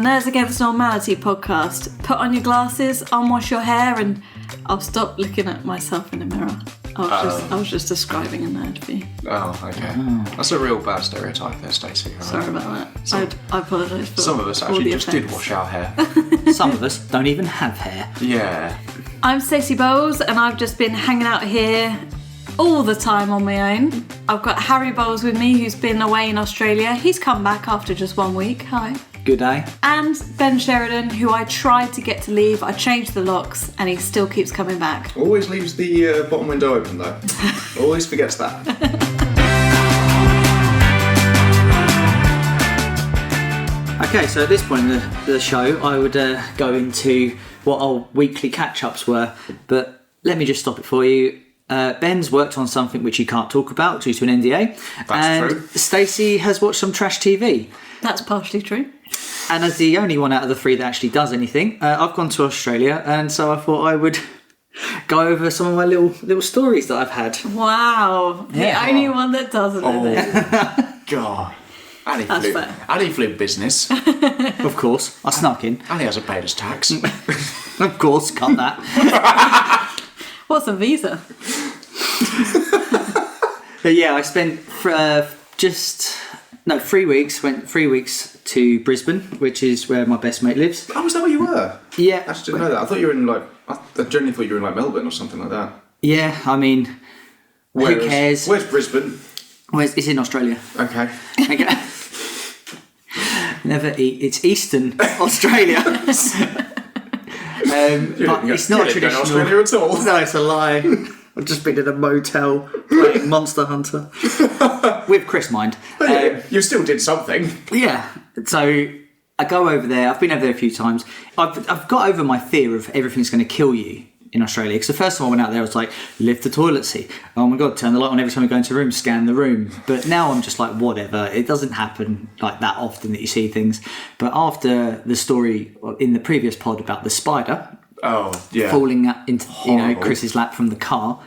Nerds Against Normality podcast. Put on your glasses, unwash your hair, and I'll stop looking at myself in the mirror. I was just describing a nerd for you. Oh, okay. That's a real bad stereotype there, Stacey. Sorry about that. I apologise for some of us actually just did wash our hair. Some of us don't even have hair. Yeah. I'm Stacey Bowles, and I've just been hanging out here all the time on my own. I've got Harry Bowles with me, who's been away in Australia. He's come back after just 1 week. Hi. Good day. And Ben Sheridan, who I tried to get to leave. I changed the locks and he still keeps coming back. Always leaves the bottom window open though. Always forgets that. Okay, so at this point in the show, I would go into what our weekly catch-ups were, but let me just stop it for you. Ben's worked on something which he can't talk about due to an NDA. That's true. Stacey has watched some trash TV. That's partially true. And as the only one out of the three that actually does anything, I've gone to Australia, and so I thought I would go over some of my little stories that I've had. Wow. Yeah. The only one that doesn't. God. That's fair. And he flew business. Of course, I snuck in. And he hasn't paid his tax. Of course, cut that. What's a visa? But yeah, I spent 3 weeks. Went 3 weeks to Brisbane, which is where my best mate lives. Oh, is that where you were? Yeah. I just didn't know that. I thought you were in I genuinely thought you were in Melbourne or something like that. Yeah, I mean, who cares? Where's Brisbane? It's in Australia. Okay. Never eat. It's Eastern Australia. But it's not traditional. Australia at all. No, it's a lie. I've just been in a motel playing Monster Hunter with Chris, mind. You still did something. Yeah. So I go over there. I've been over there a few times. I've got over my fear of everything's going to kill you in Australia. Because the first time I went out there, I was like, lift the toilet seat. Oh my God, turn the light on every time you go into a room, scan the room. But now I'm just like, whatever. It doesn't happen like that often that you see things. But after the story in the previous pod about the spider falling into Chris's lap from the car,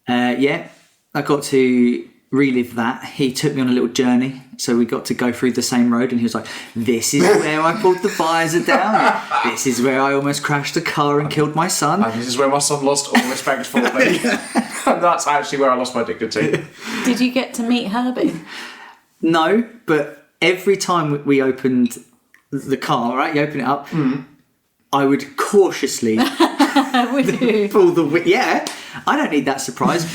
I got to relive that. He took me on a little journey, so we got to go through the same road, and he was like, this is where I pulled the visor down, this is where I almost crashed a car and killed my son, and this is where my son lost all respect for me. And that's actually where I lost my dignity. Did you get to meet Herbie? No, but every time we opened the car, right, you open it up, I would cautiously pull the yeah, I don't need that surprise.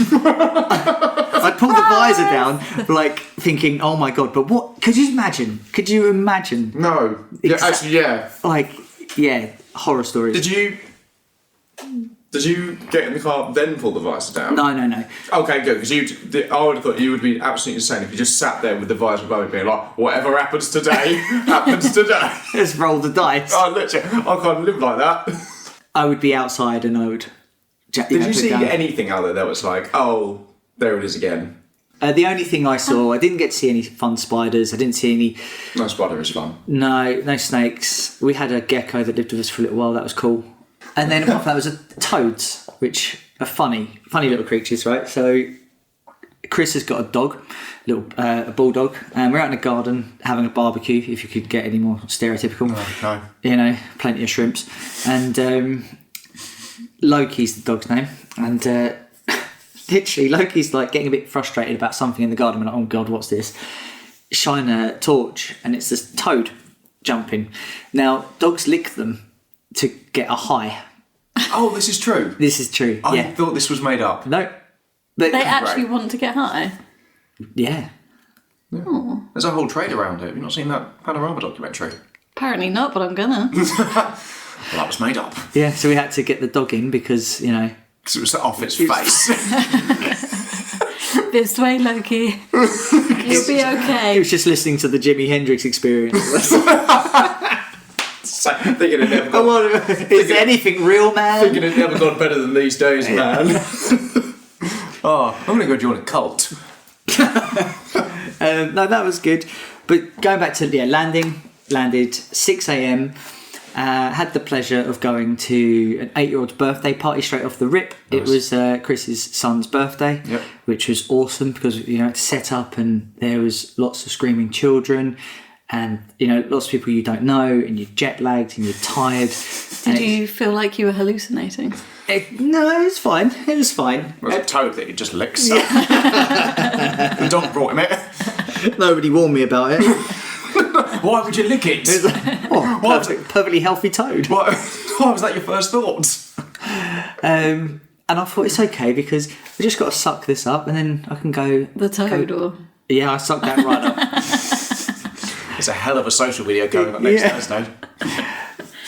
I'd pull the visor down, like thinking, "Oh my God!" But what? Could you imagine? No. Like, horror stories. Did you get in the car then pull the visor down? No. Okay, good. Because I would have thought you would be absolutely insane if you just sat there with the visor above being like, "Whatever happens today, happens today." Just roll the dice. Oh, literally, I can't live like that. I would be outside and I would. Did you see anything out there that was like, oh, there it is again? The only thing I saw, I didn't get to see any fun spiders. I didn't see any. No spider is fun. No snakes. We had a gecko that lived with us for a little while. That was cool. And then apart from that was toads, which are funny little creatures, right? So Chris has got a dog, a bulldog, and we're out in the garden having a barbecue. If you could get any more stereotypical, no. Plenty of shrimps, and Loki's the dog's name, and literally Loki's like getting a bit frustrated about something in the garden. We're like, oh God, what's this? Shine a torch, and it's this toad jumping. Now dogs lick them to get a high. Oh, this is true. This is true. I thought this was made up. No. They actually want to get high? Yeah. Oh. There's a whole trade around it. Have you not seen that Panorama documentary? Apparently not, but I'm gonna. Well, that was made up. Yeah, so we had to get the dog in because, Because it was off its face. This way, Loki. You'll be okay. He was just listening to the Jimi Hendrix Experience. Thinking it never got, is anything real, man? Thinking it never got better than these days, man. I'm going to go join a cult. No, that was good. But going back to landed 6 a.m. Had the pleasure of going to an 8-year-old's birthday party straight off the rip. Nice. It was Chris's son's birthday, which was awesome because to set up and there was lots of screaming children. and lots of people you don't know, and you're jet lagged and you're tired. Did you feel like you were hallucinating? No, it was fine. It was fine. It was a toad that he just licks. The dog brought him it. Nobody warned me about it. Why would you lick it? Perfectly healthy toad. Why was that your first thought? And I thought it's okay because I just got to suck this up and then I can go. The toad or? Yeah, I sucked that right up. It's a hell of a social video going up next Thursday.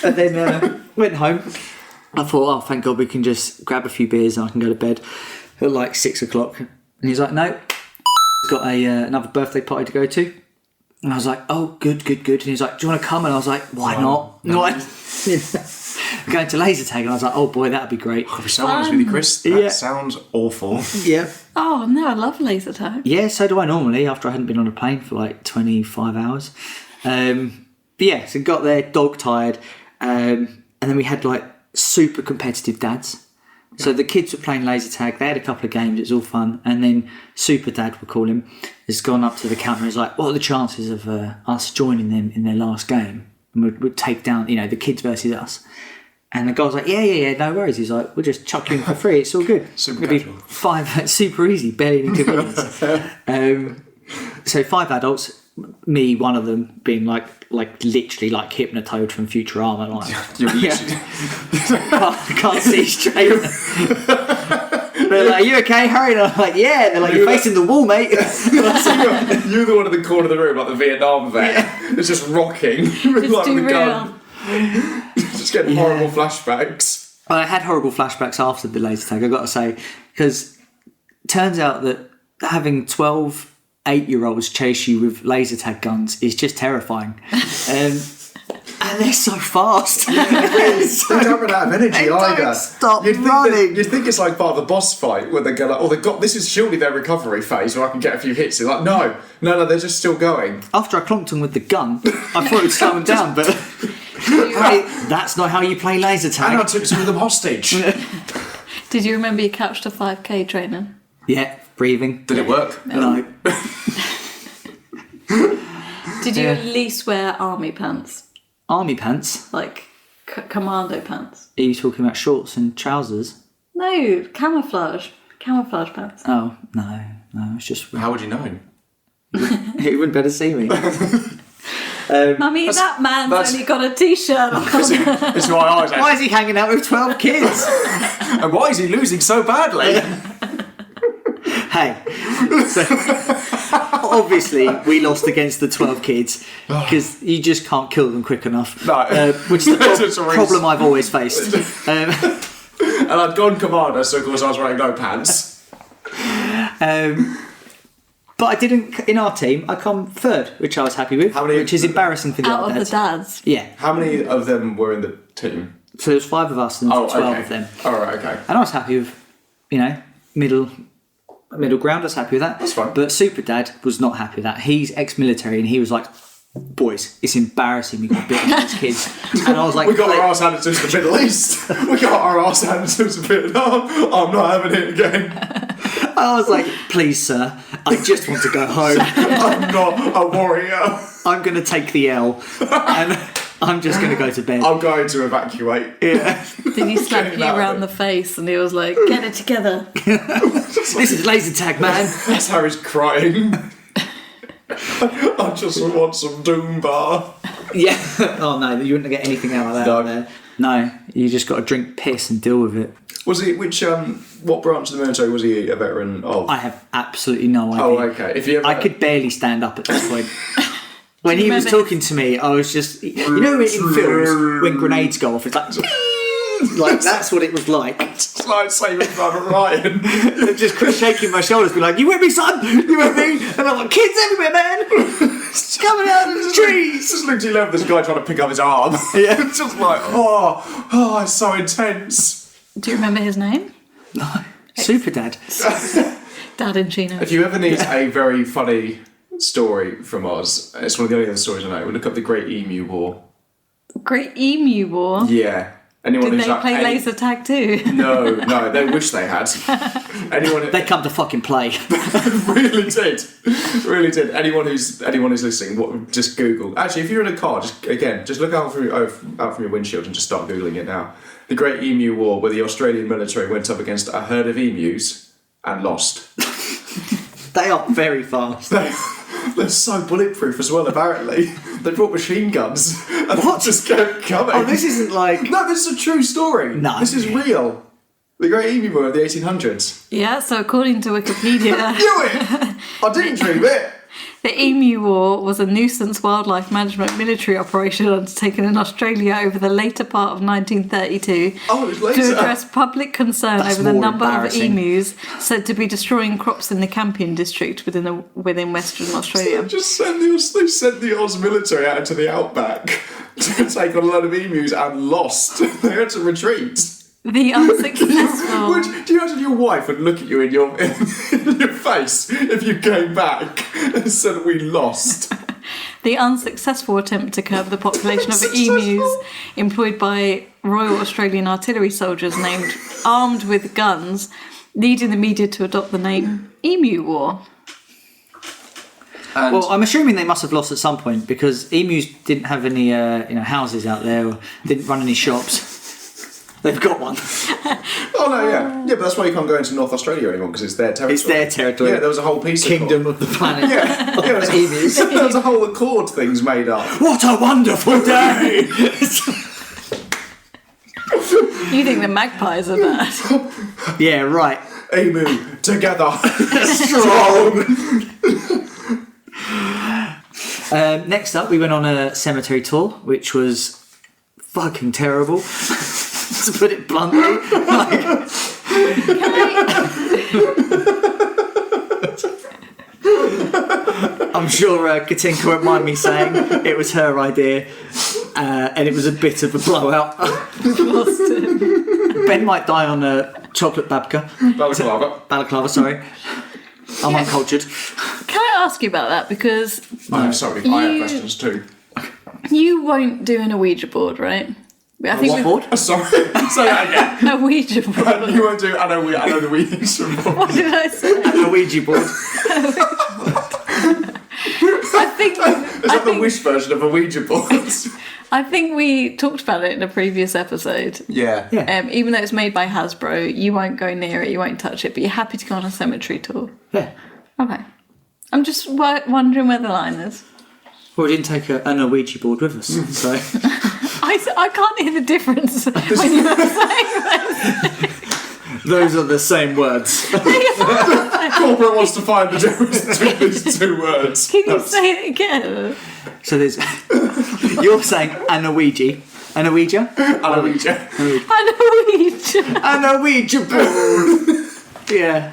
And then went home. I thought, oh, thank God we can just grab a few beers and I can go to bed at like 6 o'clock. And he's like, no, got another birthday party to go to. And I was like, oh, good. And he's like, do you want to come? And I was like, why not? Going to laser tag. And I was like, oh boy, that'd be great. I'll be so honest with you, Chris. That sounds awful. Yeah. Oh, no, I love laser tag. Yeah, so do I normally after I hadn't been on a plane for like 25 hours. But yeah, so got there, dog tired. And then we had like super competitive dads. So the kids were playing laser tag. They had a couple of games. It was all fun. And then Super Dad, we'll call him, has gone up to the counter and is like, what are the chances of us joining them in their last game? And we'd take down, the kids versus us. And the guy's like, yeah, no worries. He's like, we'll just chuck you in for free. It's all good. Super casual. 5, super easy, barely any minutes. So 5 adults, me, one of them being like literally like Hypnotoad from Futurama. Like, can't see straight. They're like, are you okay, Harry? And I'm like, yeah. They're like, you're facing the wall, mate. You're the one in the corner of the room, like the Vietnam vet. Yeah. It's just rocking with like the gun. Just getting horrible flashbacks. I had horrible flashbacks after the laser tag, I've got to say, because it turns out that having 12 8-year-olds chase you with laser tag guns is just terrifying. And they're so fast. They don't run out of energy either. Stop running. You'd think it's like part of the boss fight where they go like, this is surely their recovery phase where I can get a few hits in. Like, no, they're just still going. After I clonked them with the gun, I thought it would slow them down, but that's not how you play laser tag. And I took some of them hostage. Did you remember your couch to 5K training? Yeah, breathing. Did it work? No. Did you at least wear army pants? Army pants? Like commando pants? Are you talking about shorts and trousers? No, camouflage pants. Oh, no, it's just... How would you know? You wouldn't better see me. Mummy, that man's only got a t-shirt on. It's why I was Why is he hanging out with 12 kids? And why is he losing so badly? Hey, so obviously we lost against the 12 kids because you just can't kill them quick enough. No. Which is the problem I've always faced. And I'd gone commander, so of course I was wearing no pants. But I didn't, in our team, I come third, which I was happy with, which is embarrassing for the Out other of the dads? Yeah. How many of them were in the team? So there's 5 of us and 12 of them. All right, okay. And I was happy with, middle ground, I was happy with that. That's fine. But Super Dad was not happy with that. He's ex-military and he was like, boys, it's embarrassing we got bitten by these kids. And I was like... We got our arse handed to us in the Middle East. We got our arse handed to us in Vietnam. I'm not having it again. I was like, please, sir, I just want to go home. I'm not a warrior. I'm going to take the L and I'm just going to go to bed. I'm going to evacuate. Yeah. Did he slap you around the face and he was like, get it together? This is laser tag, man. That's how he's crying. I just want some Doom Bar. Yeah. Oh, no, you wouldn't get anything out of that. No. There. No, you just got to drink piss and deal with it. Was he, what branch of the military was he a veteran of? I have absolutely no idea. Oh, okay. If you ever... I could barely stand up at this point. When he was talking to me, I was just... in films, when grenades go off, it's like... like, that's what it was like. It's like Saving Private Ryan. Just shaking my shoulders, be like, you with me, son? You with me? And I'm like, kids everywhere, man! It's coming out of the trees! Just looked at this guy trying to pick up his arm. Yeah. Just like, it's so intense. Do you remember his name? No. Super Dad. Dad in Chino. If you ever need a very funny story from Oz, it's one of the only other stories I know. We look up the Great Emu War. Great Emu War? Yeah. Anyone Did who's they like, play laser tag too? No, they wish they had. They come to fucking play. really did. Anyone who's listening, just Google. Actually, if you're in a car, just look out from your windshield and just start Googling it now. The Great Emu War, where the Australian military went up against a herd of emus and lost. They are very fast. They're so bulletproof as well, apparently. They brought machine guns and just kept coming. Oh, this isn't like... No, this is a true story. No. This is real. The Great Emu War of the 1800s. Yeah, so according to Wikipedia... Knew it! I didn't dream it! The Emu War was a nuisance wildlife management military operation undertaken in Australia over the later part of 1932 Oh, it was later. to address public concern That's over the more number of embarrassing. emus said to be destroying crops in the Campion district within Western Australia. They sent the Oz military out into the outback to take on a load of emus and lost. They had to retreat. The unsuccessful... Do you imagine your wife would look at you in your face if you came back and said we lost? The unsuccessful attempt to curb the population of emus employed by Royal Australian Artillery soldiers armed with guns, leading the media to adopt the name Emu War. And Well, I'm assuming they must have lost at some point because emus didn't have any houses out there or didn't run any shops. They've got one. oh no, yeah, but that's why you can't go into North Australia anymore because it's their territory. It's their territory. Yeah, there was a whole piece Kingdom of the planet. Yeah, of there was the emus. there was a whole accord things made up. What a wonderful day! You think the magpies are bad? Yeah, right. Emu together, strong. Next up, we went on a cemetery tour, which was fucking terrible. To put it bluntly. I'm sure Katinka won't mind me saying it was her idea, and it was a bit of a blowout. Ben might die on a chocolate babka. Balaclava, sorry. I'm uncultured. Can I ask you about that? Because I'm sorry, I have questions too. you won't do an Ouija board, right? I think What board? Sorry, say that again. A Ouija board. You won't do. I know the Ouija board. What did I say? A Ouija board. I think Is that the Wish version of a Ouija board? I think we talked about it in a previous episode. Yeah. Even though it's made by Hasbro, you won't go near it, you won't touch it, but you're happy to go on a cemetery tour. Yeah. Okay. I'm just wondering where the line is. Well, we didn't take an Ouija board with us, so... I can't hear the difference when you were saying those. Those are the same words. Corporate wants to find the difference between these two words. Can you say it again? So there's... You're saying an Ouija. An Ouija? An Ouija. An Ouija board. Yeah.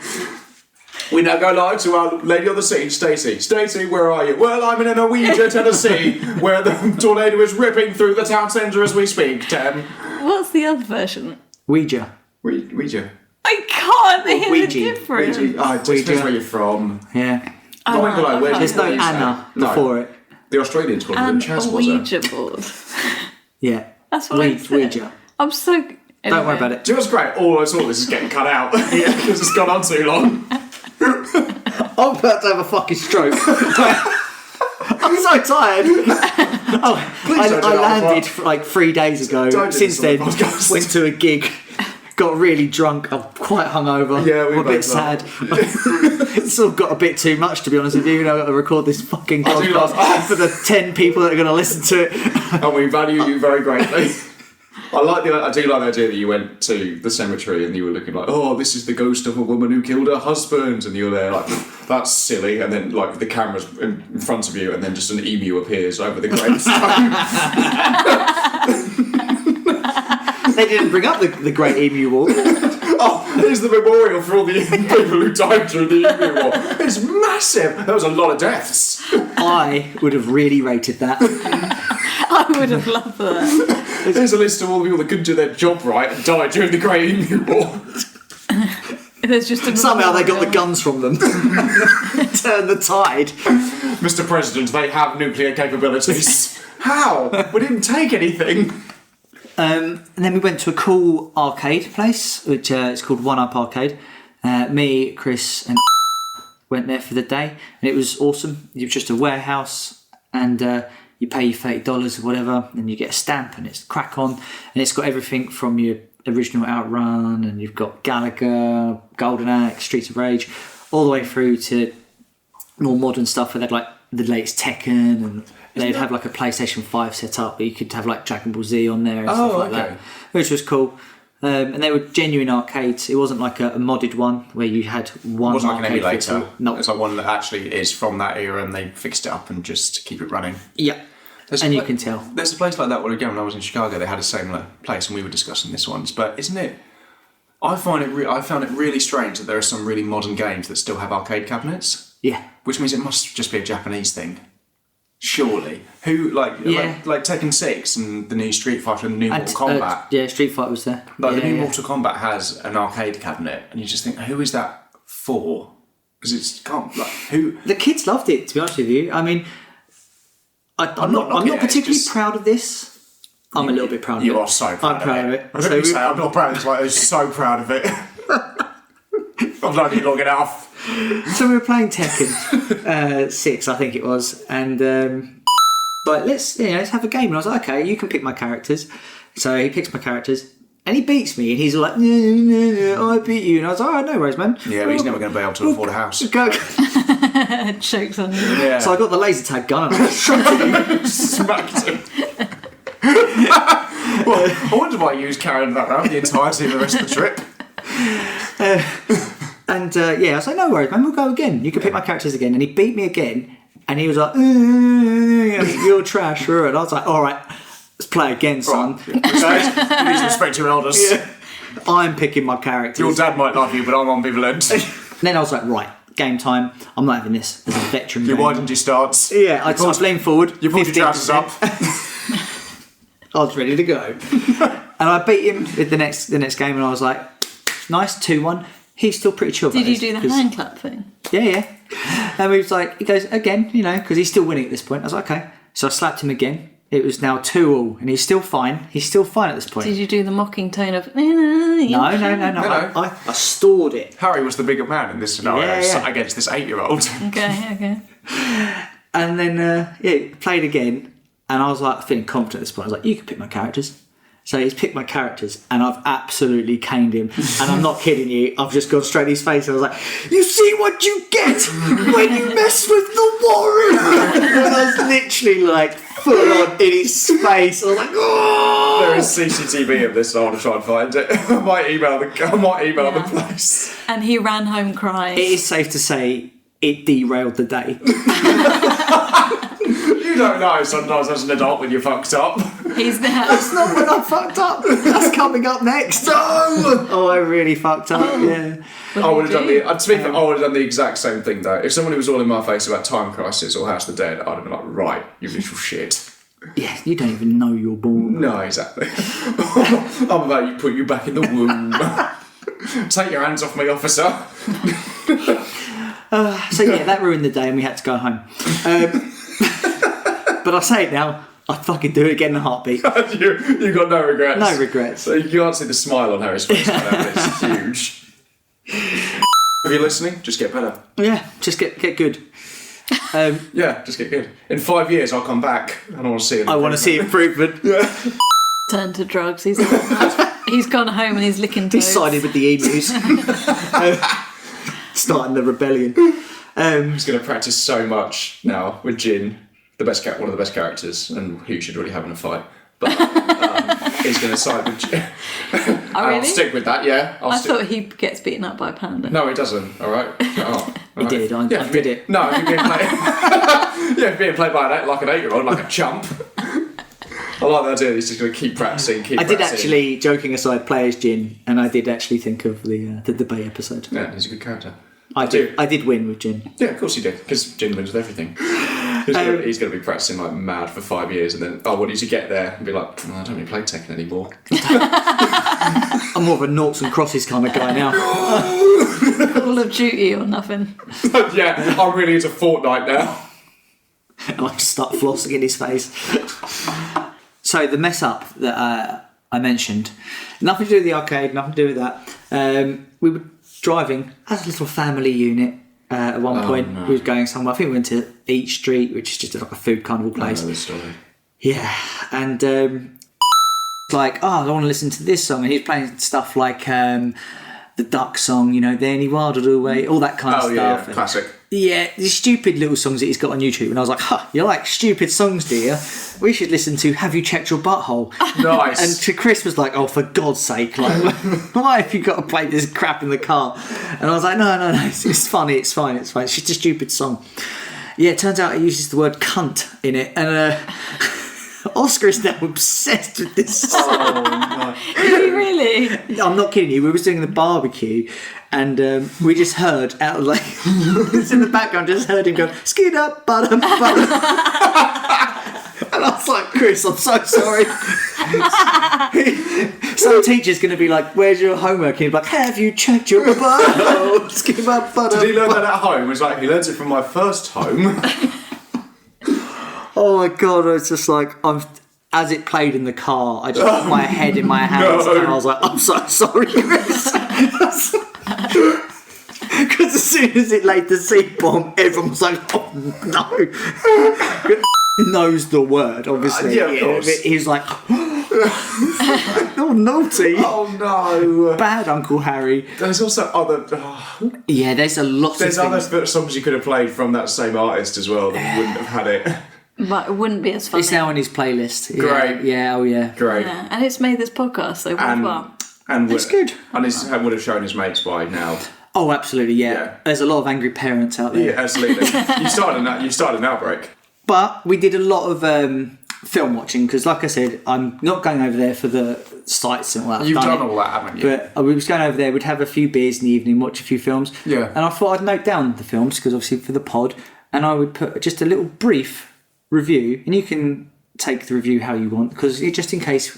We now go live to our lady on the scene, Stacey. Stacey, where are you? Well, I'm in an Ouija, Tennessee, where the tornado is ripping through the town centre as we speak, Tem. What's the other version? Ouija. Ouija. I can't hear Ouija. the difference. Ouija. Oh, it depends where you're from. Yeah. There's no Anna before it. The Australians called it Chaz, was it? Ouija board. Yeah. That's what I said. Ouija. I'm so... Anyway. Don't worry about it. Do you know what's great? All I saw this is getting cut out. Because it's gone on too long. I'm about to have a fucking stroke. I'm so tired. I landed like 3 days ago. Don't do Since this on the then, podcast. went to a gig, got really drunk. I'm quite hungover. Yeah, I'm a bit sad. It's sort of got a bit too much, to be honest with you. I've got to record this fucking podcast for the 10 people that are going to listen to it. And we value you very greatly. I do like the idea that you went to the cemetery and you were looking like, oh, this is the ghost of a woman who killed her husband, and you're there like, that's silly, and then like the camera's in front of you, and then just an emu appears over the gravestone. They didn't bring up the Great Emu War. Oh, here's the memorial for all the people who died during the emu war. It's massive. There was a lot of deaths. I would have really rated that. I would have loved that. There's a list of all the people that couldn't do their job right and died during the Great Emu War. There's just a Somehow they got the guns from them. Turn the tide. Mr. President, they have nuclear capabilities. How? We didn't take anything. And then we went to a cool arcade place, which is called One Up Arcade. Me, Chris, and went there for the day, and it was awesome. It was just a warehouse, and you pay your $30 or whatever, and you get a stamp, and it's crack on, and it's got everything from your original Outrun, and you've got Galaga, Golden Axe, Streets of Rage, all the way through to more modern stuff where they'd like the latest Tekken, and they'd have like a PlayStation 5 set up, but you could have like Dragon Ball Z on there and stuff like that, which was cool. And they were genuine arcades. It wasn't like a modded one where you had one. It wasn't like an emulator. No, it's like one that actually is from that era, and they fixed it up and just keep it running. Yeah, and you can tell. There's a place like that. Well, again, when I was in Chicago, they had a similar place, and we were discussing this once. But isn't it? I found it really strange that there are some really modern games that still have arcade cabinets. Yeah, which means it must just be a Japanese thing. Surely, like Tekken 6 and the new Street Fighter and the new Mortal Kombat. Yeah, Street Fighter was there. Like the new Mortal Kombat has an arcade cabinet, and you just think, who is that for? Because it's can't like who. The kids loved it. To be honest with you, I mean, I'm not particularly proud of this. I'm a little bit proud of it. You are so proud of it. I don't say I'm not proud of it. Like, I'm so proud of it. I've known you long enough. So we were playing Tekken 6, I think it was, and like let's have a game. And I was like, okay, you can pick my characters. So he picks my characters, and he beats me, and he's like, no, I beat you. And I was like, oh, no worries, man. Yeah, but he's never going to be able to afford a house. Go. Chokes on you. Yeah. So I got the laser tag gun and I shot him. Smacked him. Well, I wonder why you was carrying that around the entirety of the rest of the trip. And I was like, no worries, man, we'll go again. You can pick my characters again. And he beat me again. And he was like, you're trash. And I was like, all right, let's play again, son. Right. You need to respect your elders. Yeah. I'm picking my characters. Your dad might love you, but I'm ambivalent. And then I was like, right, game time. I'm not having this as a veteran. You widened your stance. Yeah, I leaned forward. You pulled your trousers up. I was ready to go. And I beat him with the next game, and I was like, nice, 2-1. He's still pretty chill. Did you do the hand clap thing? Yeah. And he goes, again, because he's still winning at this point. I was like, okay. So I slapped him again. It was now 2-2, and he's still fine. He's still fine at this point. Did you do the mocking tone of... No. I stored it. Harry was the bigger man in this scenario against this 8-year-old. Okay. And then, played again, and I was like, feeling confident at this point. I was like, you can pick my characters. So he's picked my characters, and I've absolutely caned him. And I'm not kidding you. I've just gone straight in his face, and I was like, you see what you get when you mess with the warrior? And I was literally like full on in his face. I was like, oh! There is CCTV of this, so I want to try and find it. I might email the place. And he ran home crying. It is safe to say it derailed the day. You don't know sometimes as an adult when you're fucked up. That's not when I fucked up. That's coming up next. No! Oh, I really fucked up. Yeah. I would have done the exact same thing though. If somebody was all in my face about Time Crisis or House of the Dead, I'd have been like, right, you little shit. Yeah, you don't even know you're born. No, exactly. I'm about to put you back in the womb. Take your hands off me, officer. So that ruined the day, and we had to go home. But I say it now, I'd fucking do it again in a heartbeat. you got no regrets? No regrets. So you can't see the smile on Harry's face right now, but it's huge. If you're listening, just get better. Yeah, just get good. Just get good. In 5 years, I'll come back and I want to see it. I want to see improvement. Yeah. Turn to drugs. He's gone home and he's licking toes. He sided with the emus. Starting the rebellion. He's going to practice so much now with Jin, one of the best characters, and who you should really have in a fight. But he's going to side with Jin. Oh, really? I'll stick with that, yeah. I thought he gets beaten up by a panda. No, he doesn't, alright? Oh, he did, I did it. No, he's being played by an 8-year-old, like a chump. I like the idea that he's just going to keep practicing, I did actually, joking aside, play as Jin, and I did actually think of the debate episode. Yeah, he's a good character. I did win with Jin. Yeah, of course he did, because Jin wins with everything. He's going to be practicing like mad for 5 years, and then, what did you get there? And be like, I don't really play Tekken anymore. I'm more of a noughts and crosses kind of guy now. Call of Duty or nothing. Yeah, I'm really into Fortnite now. And I just start flossing in his face. So the mess up that I mentioned. Nothing to do with the arcade, nothing to do with that. We were driving as a little family unit at one point. No. We were going somewhere. I think we went to Eat Street, which is just like a food carnival place. I know the story. Yeah, and like, I want to listen to this song, and he's playing stuff like the Duck song, Then He Waddled Away, all that kind of stuff. Yeah, and, classic. yeah, these stupid little songs that he's got on YouTube, and I was like, you like stupid songs, do you? We should listen to Have You Checked Your Butthole? Nice. And to Chris was like, for God's sake, like, why have you got to play this crap in the car? And I was like, no, it's funny, it's fine. It's just a stupid song. Yeah, it turns out it uses the word cunt in it, and Oscar is now obsessed with this song. Oh, no. Are you really? I'm not kidding you. We were doing the barbecue, and we just heard out of like it's in the background. Just heard him go skeet up, bottom, bottom. And I was like, Chris, I'm so sorry. Some teacher's going to be like, "Where's your homework?" And he'd be like, "Have you checked your butthole? Skeet up, bottom." Did he learn that at home? It was like, he learnt it from my first home. Oh my God! I was just like, as it played in the car, I just put my head in my hands, and I was like, "I'm so sorry, Chris." Because as soon as it laid the seed bomb, everyone was like, "Oh no!" Knows the word, obviously. Yeah, of course. He's like, "Oh, naughty!" Oh no! Bad Uncle Harry. There's also other. Yeah, there's a lot There's of things. other songs you could have played from that same artist as well that wouldn't have had it. But it wouldn't be as funny. It's now on his playlist. Yeah, Great. Yeah. Oh yeah. Great. Yeah, and it's made this podcast, so worthwhile. And That's good. And would have shown his mates by now. Oh, absolutely. Yeah. Yeah. There's a lot of angry parents out there. Yeah, absolutely. You started an outbreak. But we did a lot of film watching because, like I said, I'm not going over there for the sights and all that. You've I've done it. all that, haven't you? But we was going over there. We'd have a few beers in the evening, watch a few films. Yeah. And I thought I'd note down the films because obviously for the pod, and I would put just a little brief review, and you can take the review how you want because just in case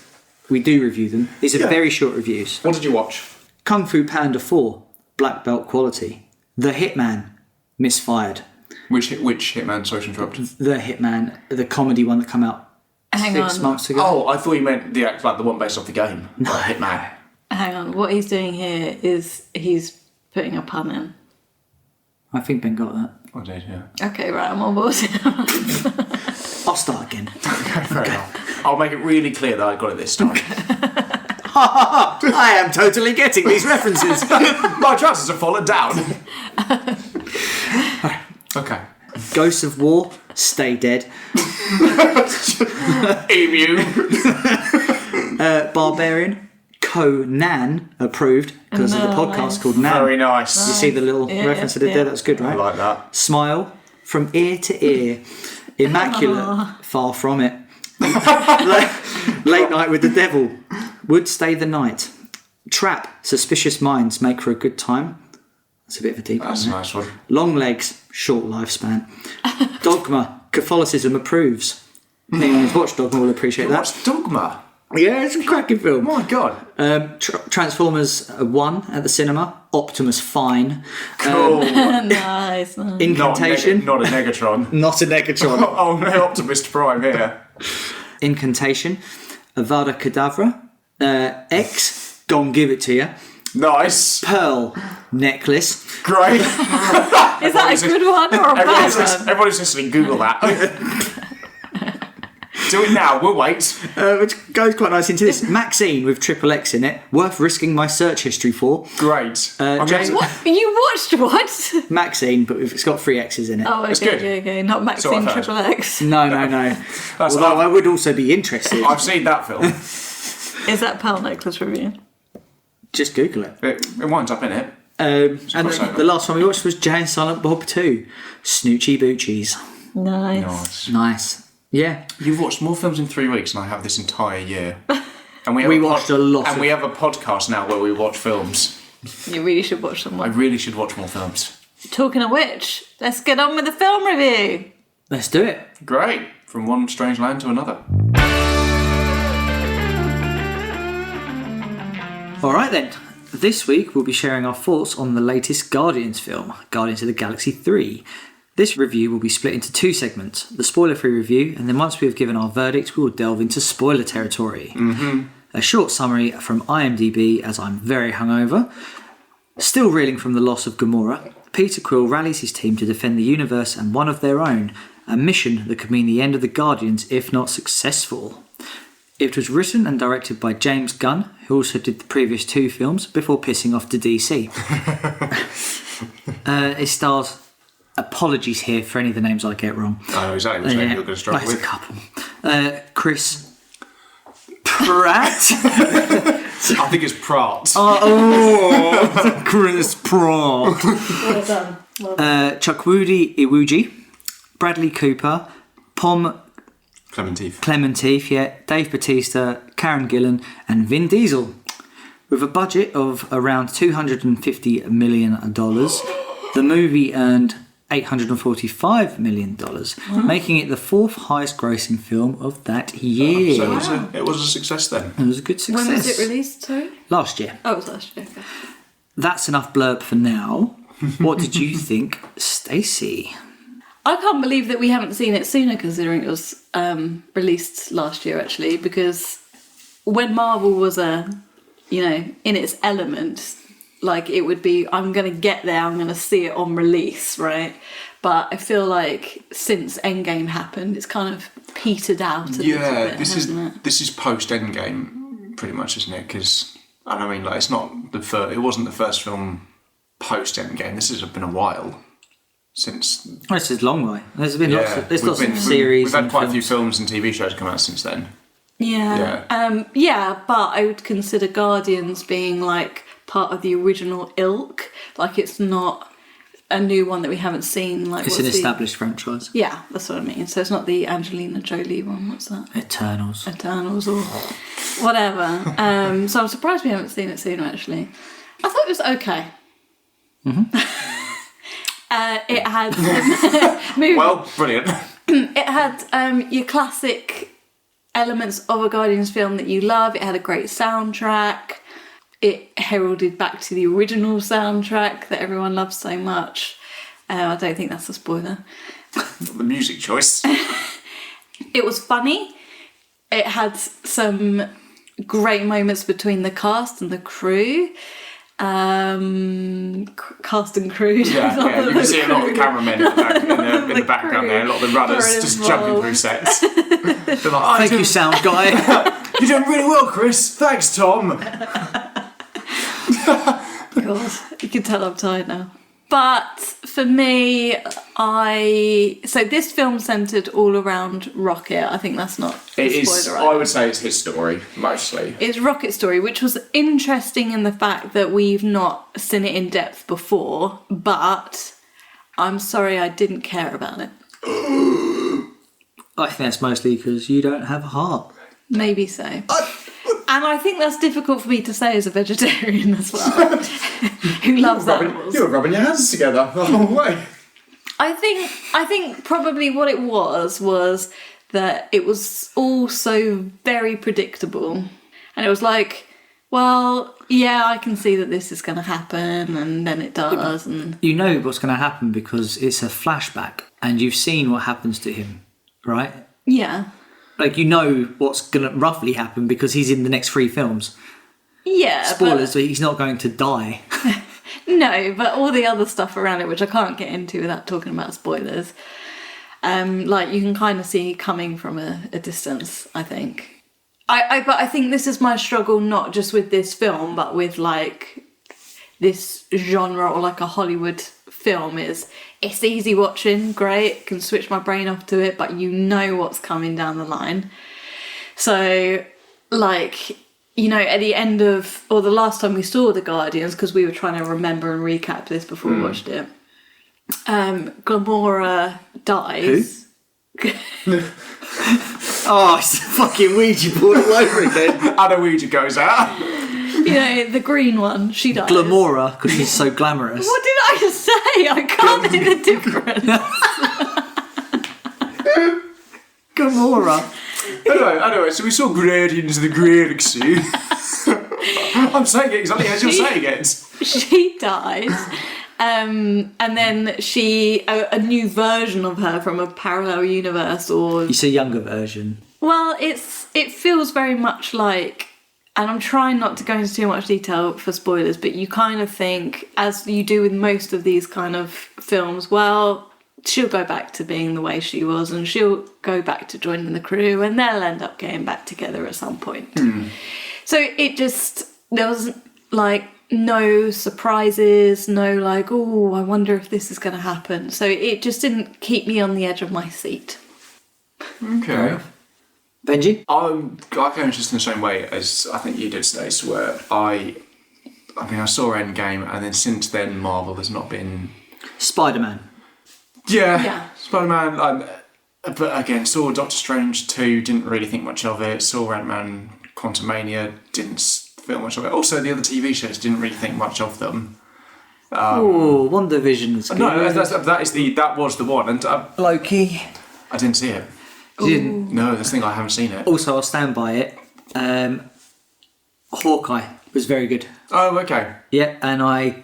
we do review them, these are very short reviews. What did you watch? Kung Fu Panda 4, Black Belt Quality. The Hitman, Misfired. Which Hitman? Sorry to interrupt. The Hitman, the comedy one that came out Hang 6 on. months ago. Oh, I thought you meant the one based off the game. No, Hitman. Hang on. What he's doing here is he's putting a pun in. I think Ben got that. I did, yeah. Okay, right, I'm on board. I'll start again. Fair enough. I'll make it really clear that I got it this time. I am totally getting these references. My chances have fallen down. Okay. Ghosts of War, Stay Dead. Emu. Barbarian, Conan approved because of the podcast nice. called Nan. Very nice. You see the little reference I did there? That's good, right? I like that. Smile, From Ear to Ear, Immaculate, Far From It, Late Night with the Devil, Would Stay the Night, Trap, Suspicious Minds Make for a Good Time. That's a bit of a deep one. That's a nice one. Long Legs, Short Lifespan, Dogma, Catholicism Approves. Anyone who's watched Dogma will appreciate that. What's Dogma? Yeah, it's a cracking film. Oh my god. Transformers 1 at the cinema. Optimus Fine. Cool. Nice. Incantation. Not a Negatron. Not a Negatron. Oh no, Optimus Prime here. Incantation. Avada Kedavra. X. Don't Give It To You. Nice. Pearl Necklace. Great. Is that a good one or a bad one? Everybody's listening, Google that. Do it now, we'll wait. Which goes quite nice into this. Maxine with triple X in it. Worth risking my search history for. Great. James- What? You watched what? Maxine, but it's got 3 X's in it. Oh, okay, good. okay. Not So I've Maxine heard. Triple X. No. Although I would also be interested. I've seen that film. Is that Pearl Necklace review? Just Google it. It winds up in it. And crossover. the last one we watched was Jay and Silent Bob 2. Snoochie Boochies. Nice. Nice. Yeah. You've watched more films in 3 weeks than I have this entire year. And We watched a lot And of- we have a podcast now where we watch films. You really should watch some I more. really should watch more films. Talking of which, let's get on with the film review. Let's do it. Great. From one strange land to another. All right then. This week we'll be sharing our thoughts on the latest Guardians film, Guardians of the Galaxy 3. This review will be split into 2 segments, the spoiler-free review, and then once we have given our verdict, we will delve into spoiler territory. A short summary from IMDb, as I'm very hungover. Still reeling from the loss of Gamora, Peter Quill rallies his team to defend the universe and one of their own, a mission that could mean the end of the Guardians if not successful. It was written and directed by James Gunn, who also did the previous 2 films before pissing off to DC. It stars, apologies here for any of the names I get wrong. I know exactly which name you're going to struggle with. A couple. Chris Pratt? I think it's Pratt. Chris Pratt. Well done. Chukwudi Iwuji, Bradley Cooper, Pom Clementif, yeah, Dave Bautista, Karen Gillan, and Vin Diesel. With a budget of around $250 million, the movie earned $845 million, making it the 4th highest grossing film of that year. So it was a success then. It was a good success. When was it released, sorry? Last year. Oh, it was last year. Okay. That's enough blurb for now. What did you think, Stacey? I can't believe that we haven't seen it sooner, considering it was released last year, actually, because when Marvel was in its element, like, it would be, I'm going to get there, I'm going to see it on release, right? But I feel like since Endgame happened, it's kind of petered out a little bit, this is post Mm. Endgame, pretty much, isn't it? Because I mean, like, it's not it wasn't the first film post Endgame. This has been a while since. Well, this is long way. There's been lots of series. We've had quite a few films and TV shows come out since then. Yeah. But I would consider Guardians being like part of the original ilk. Like, it's not a new one that we haven't seen. Like, it's an established franchise. Yeah, that's what I mean. So it's not the Angelina Jolie one. What's that? Eternals or whatever. So I'm surprised we haven't seen it sooner, actually. I thought it was okay. Mm-hmm. It had brilliant. It had your classic elements of a Guardians film that you love. It had a great soundtrack. It heralded back to the original soundtrack that everyone loves so much. I don't think that's a spoiler. The music choice. It was funny. It had some great moments between the cast and the crew. Cast and crew. Yeah, you can see a lot of the cameramen in the background there, a lot of the runners just jumping through sets. They're like, thank you, sound guy. You're doing really well, Chris. Thanks, Tom. God, you can tell I'm tired now. But for me, so this film centred all around Rocket. I think that's not a spoiler. I would say it's his story, mostly. It's Rocket's story, which was interesting in the fact that we've not seen it in depth before, but I'm sorry I didn't care about it. I think that's mostly because you don't have a heart. Maybe so. And I think that's difficult for me to say as a vegetarian as well, who loves animals. You were rubbing your hands together the whole way. I think probably what it was that it was all so very predictable. And it was like, well, yeah, I can see that this is going to happen, and then it does. And you know what's going to happen because it's a flashback, and you've seen what happens to him, right? Yeah. Like, you know what's going to roughly happen because he's in the next 3 films. Yeah. Spoilers, but he's not going to die. No, but all the other stuff around it, which I can't get into without talking about spoilers, like, you can kind of see coming from a distance, I think. But I think this is my struggle, not just with this film, but with, like, this genre or, like, a Hollywood film is... It's easy watching, great, can switch my brain off to it, but you know what's coming down the line. So, like, you know, at the end of, or the last time we saw The Guardians, because we were trying to remember and recap this before we watched it, Gamora dies. Who? Oh, it's a fucking Ouija board all over again. And a Ouija goes out. You know, the green one, she dies. Glamora, because she's so glamorous. What did I say? I can't hear the difference. Gamora. Anyway, so we saw Guardians of the Galaxy. I'm saying it exactly as you're saying it. She dies. And then a new version of her from a parallel universe, or... It's a younger version. Well, it feels very much like and I'm trying not to go into too much detail for spoilers, but you kind of think, as you do with most of these kind of films, well, she'll go back to being the way she was, and she'll go back to joining the crew, and they'll end up getting back together at some point. So it just, there was like no surprises, no like, oh, I wonder if this is going to happen. So it just didn't keep me on the edge of my seat. Okay. Benji? I came just in the same way as I think you did, Stace, where I saw Endgame, and then since then Marvel has not been... Spider-Man. Yeah. Spider-Man, but again, saw Doctor Strange 2, didn't really think much of it, saw Ant-Man Quantumania, didn't feel much of it. Also, the other TV shows, didn't really think much of them. WandaVision was good. No, that was the one, and Loki. I didn't see it. You didn't? No, that's the thing, I haven't seen it. Also, I'll stand by it. Hawkeye was very good. Oh, okay. Yeah, and I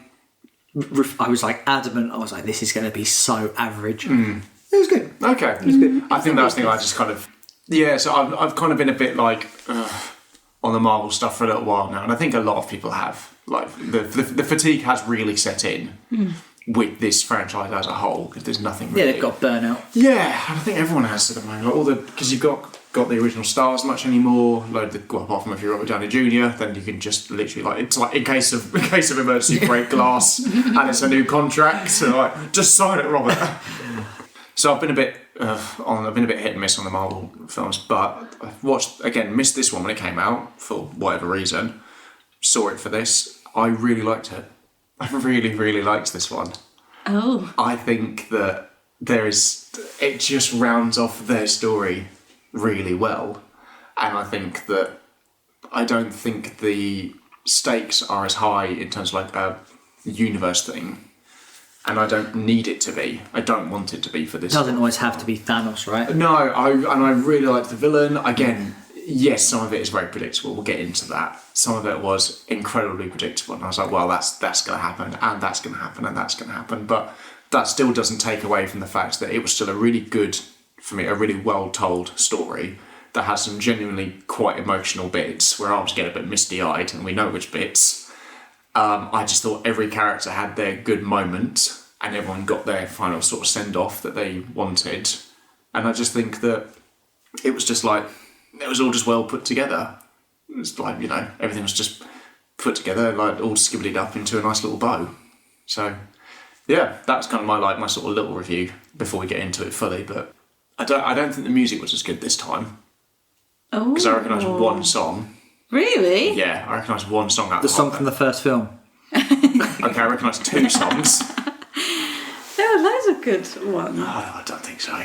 was like adamant. I was like, this is going to be so average. It was good. Okay. It was good. I think that's the thing I just kind of... Yeah, so I've kind of been a bit like on the Marvel stuff for a little while now, and I think a lot of people have. Like, the fatigue has really set in with this franchise as a whole, because there's nothing really... Yeah, they've got burnout. Yeah, and I think everyone has at the moment. Like, because you've got the original stars much anymore. Well, apart from if you're Robert Downey Jr., then you can just literally like, it's like in case of emergency, break glass, and it's a new contract. So like, just sign it, Robert. So I've been a bit hit and miss on the Marvel films, but I've missed this one when it came out for whatever reason. Saw it for this. I really liked it. I really, really liked this one. Oh. I think that it just rounds off their story really well, and I don't think the stakes are as high in terms of like a universe thing, and I don't need it to be. I don't want it to be for this. It doesn't always have to be Thanos, right? No, I really liked the villain. Again, yes, some of it is very predictable. We'll get into that. Some of it was incredibly predictable, and I was like, well, that's going to happen, and that's going to happen, and that's going to happen. But that still doesn't take away from the fact that it was still a really good, for me, a really well-told story that has some genuinely quite emotional bits where I was getting a bit misty-eyed, and we know which bits. I just thought every character had their good moment, and everyone got their final sort of send-off that they wanted. And I just think that it was just like, it was all just well put together. It was like, everything was just put together, like all skibbled up into a nice little bow. So, yeah, that's kind of my sort of little review before we get into it fully. But I don't think the music was as good this time. Oh. Because I recognised one song. Really? Yeah, I recognised one song out The song from the first film. Okay, I recognised two songs. There were loads of good ones. No, I don't think so.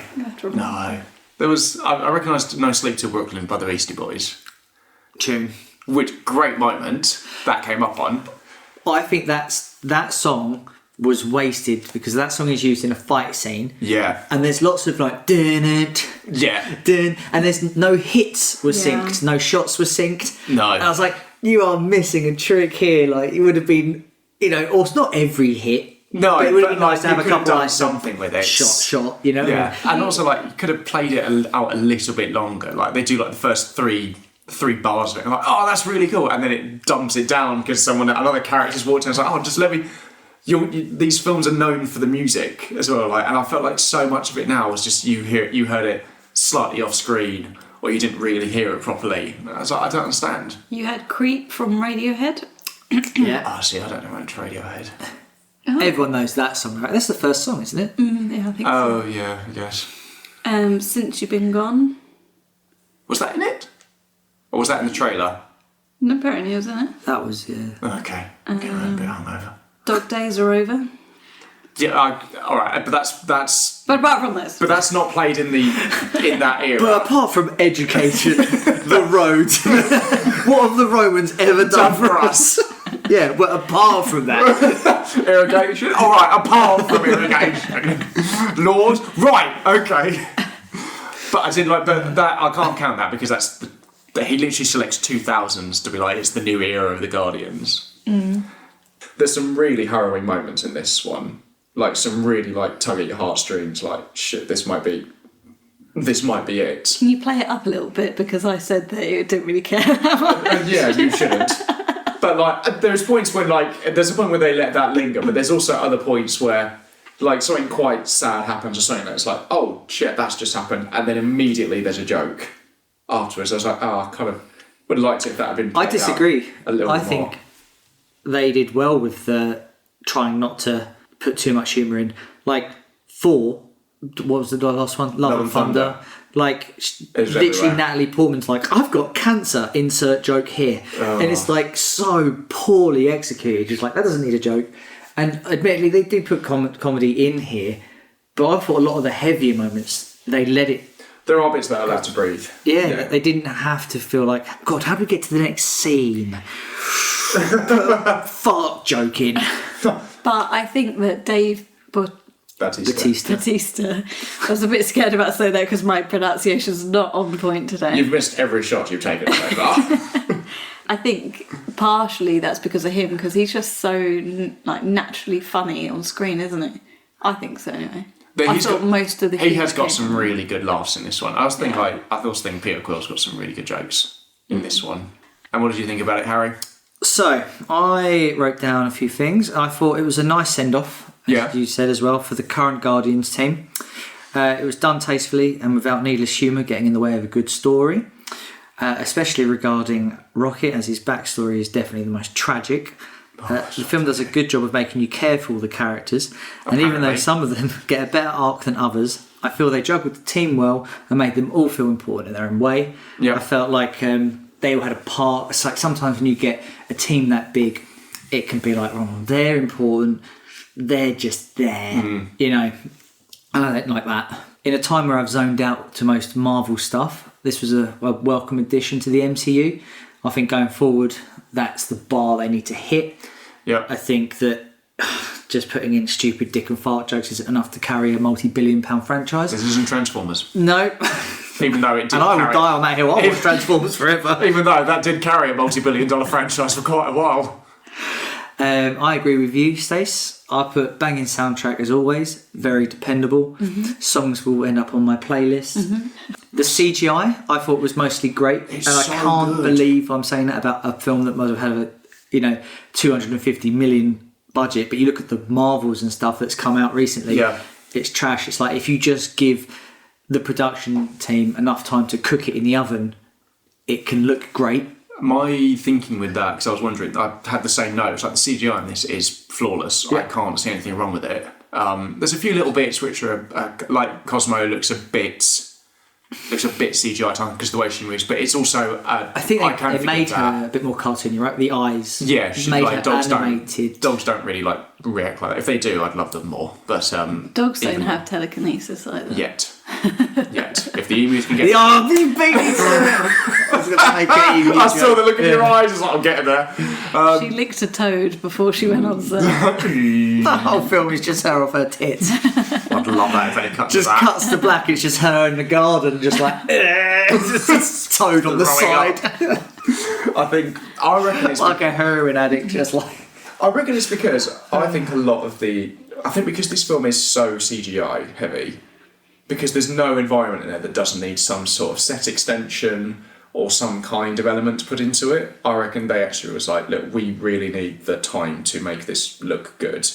No. There was, I recognised No Sleep Till Brooklyn by the Beastie Boys. Tune. Which, great moment, that came up on. I think that song was wasted because that song is used in a fight scene. Yeah. And there's lots of like, dun it, Yeah. dun, and there's no hits were synced, no shots were synced. No. And I was like, you are missing a trick here. Like, it would have been, or it's not every hit. No, but it would have been like, nice to have a couple done like something with it. Shot, Yeah, and also like you could have played it out a little bit longer. Like they do like the first three bars of it. And like, oh, that's really cool, and then it dumps it down because another character's walked in. And it's like, oh, just let me. These films are known for the music as well. Like, and I felt like so much of it now was just you heard it slightly off screen, or you didn't really hear it properly. I was like, I don't understand. You had Creep from Radiohead. Yeah. Oh, see, I don't know much Radiohead. Oh. Everyone knows that song, right? That's the first song, isn't it? Yeah, I think so. Oh yeah, I guess. Since You've Been Gone. Was that in it? Or was that in the trailer? No, apparently it was in it. That was, yeah. Okay. Getting a bit hungover. Dog Days Are Over. Yeah, all right, but that's. But apart from this. But that's not played in that era. But apart from education, the road, what have the Romans ever done for us? Yeah, but apart from that. Irrigation? Alright, apart from irrigation. Lord? Right, okay. But I did like, but that, I can't count that because he literally selects 2000s to be like, it's the new era of the Guardians. There's some really harrowing moments in this one. Like some really like tug at your heartstrings, like shit, this might be this might be it. Can you play it up a little bit? Because I said that you didn't really care that much. Yeah, you shouldn't. But like, there's points when like, there's a point where they let that linger, but there's also other points where like something quite sad happens or something that's like, oh shit, that's just happened, and then immediately there's a joke afterwards. I was like, oh, I kind of would have liked it if that had been played I disagree. out a little I more. think they did well with trying not to put too much humour in. Like Thor, what was the last one? Love and Thunder. Like literally everywhere. Natalie Portman's like, I've got cancer, insert joke here. And it's like so poorly executed. Just like, that doesn't need a joke. And admittedly, they do put comedy in here, but I thought a lot of the heavier moments, they let it. There are bits that are allowed to breathe. Yeah, they didn't have to feel like, God, how do we get to the next scene? Fart joking. But I think that Dave Bautista. I was a bit scared about saying that because my pronunciation's not on point today. You've missed every shot you've taken so far. I think partially that's because of him, because he's just so like naturally funny on screen, isn't he? I think so anyway. But I thought most of the he has got came some from- really good laughs in this one. I also think Peter Quill's got some really good jokes in this one. And what did you think about it, Harry? So, I wrote down a few things. I thought it was a nice send-off, as you said as well, for the current Guardians team. It was done tastefully and without needless humour getting in the way of a good story, especially regarding Rocket, as his backstory is definitely the most tragic. The film does a good job of making you care for all the characters, and even though some of them get a better arc than others, I feel they juggled the team well and made them all feel important in their own way. I felt like they all had a part. It's like sometimes when you get a team that big, it can be like, oh, they're important, they're just there, you know. And I don't like that. In a time where I've zoned out to most Marvel stuff, this was a welcome addition to the MCU. I think going forward, that's the bar they need to hit. I think that just putting in stupid dick and fart jokes isn't enough to carry a multi-billion-pound franchise. This isn't Transformers. No. Even though it did and I will die on that hill. I watch Transformers forever. Even though that did carry a multi-billion-dollar franchise for quite a while. I agree with you, Stace. I put banging soundtrack as always, very dependable. Songs will end up on my playlist. The CGI I thought was mostly great, It's and I so can't good. believe I'm saying that about a film that might have had a 250 million budget. But you look at the Marvels and stuff that's come out recently, it's trash. It's like if you just give the production team enough time to cook it in the oven, it can look great. My thinking with that, because I was wondering, I had the same note. It's like the CGI in this is flawless. I can't see anything wrong with it. There's a few little bits which are like Cosmo looks a bit CGI time because of the way she moves, but it's also I think it made her a bit more cartoony, right? The eyes. Yeah, she, made like her dogs animated. Dogs don't really like react like that. If they do, I'd love them more. But dogs don't have telekinesis either. Yet. If the emus can get The babies. I was going to make an emu I saw joke. the look in your eyes. It's like I'm getting there. She licked a toad before she went on set. The whole film is just her off her tits. I'd love that if they cuts Just that. cuts to black. It's just her in the garden, just like just toad on the Growing side, I reckon it's like a heroin addict, just like. I reckon it's because I think because this film is so CGI heavy, because there's no environment in there that doesn't need some sort of set extension or some kind of element put into it. I reckon they actually was like, look, we really need the time to make this look good.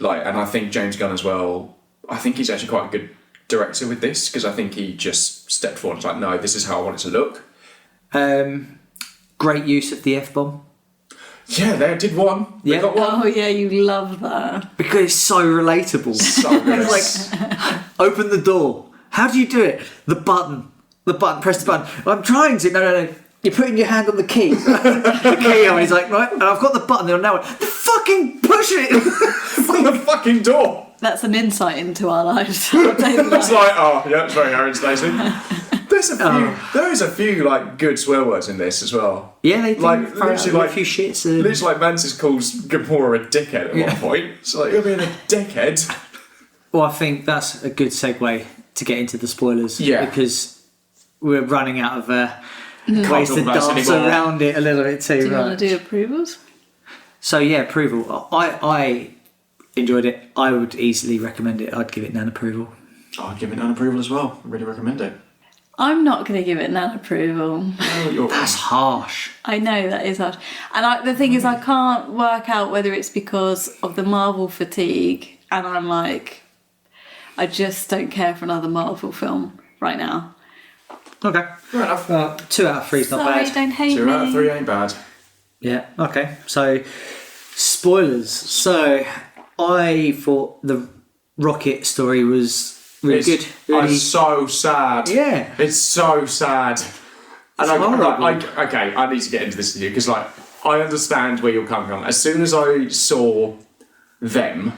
And I think James Gunn as well, I think he's actually quite a good director with this, because I think he just stepped forward and was like, no, this is how I want it to look. Great use of the F-bomb. Yeah, they did one. They got one. Oh yeah, you love that. Because it's so relatable. So good. Like, open the door. How do you do it? The button. Press the button. I'm trying to. No. You're putting your hand on the key. The key on. He's like, right, and I've got the button there now. Fucking push it. On the fucking door. That's an insight into our lives. It's like, oh, yeah, it's very Aaron Stacey. There is a few like good swear words in this as well. Yeah, they do. Like literally, a few shits. Literally, like Mantis calls Gamora a dickhead at one point. It's like, you're being a dickhead. Well, I think that's a good segue to get into the spoilers. Yeah. Because we're running out of ways Can't to talk about dance this anymore. around it a little bit too. Do you right? want to do approvals? So yeah, approval. I enjoyed it. I would easily recommend it. I'd give it an approval. I'd give it an approval as well. I really recommend it. I'm not going to give it an approval. That's harsh. I know that is harsh. And the thing is, I can't work out whether it's because of the Marvel fatigue, and I'm like, I just don't care for another Marvel film right now. Okay. Fair enough. 2 out of 3 is not Sorry, bad. don't hate 2 me. out of 3 ain't bad. Yeah, okay. So, spoilers. So, I thought the Rocket story was really good. Really... It's so sad. Yeah. It's so sad. And I need to get into this with you because, like, I understand where you're coming from. As soon as I saw them...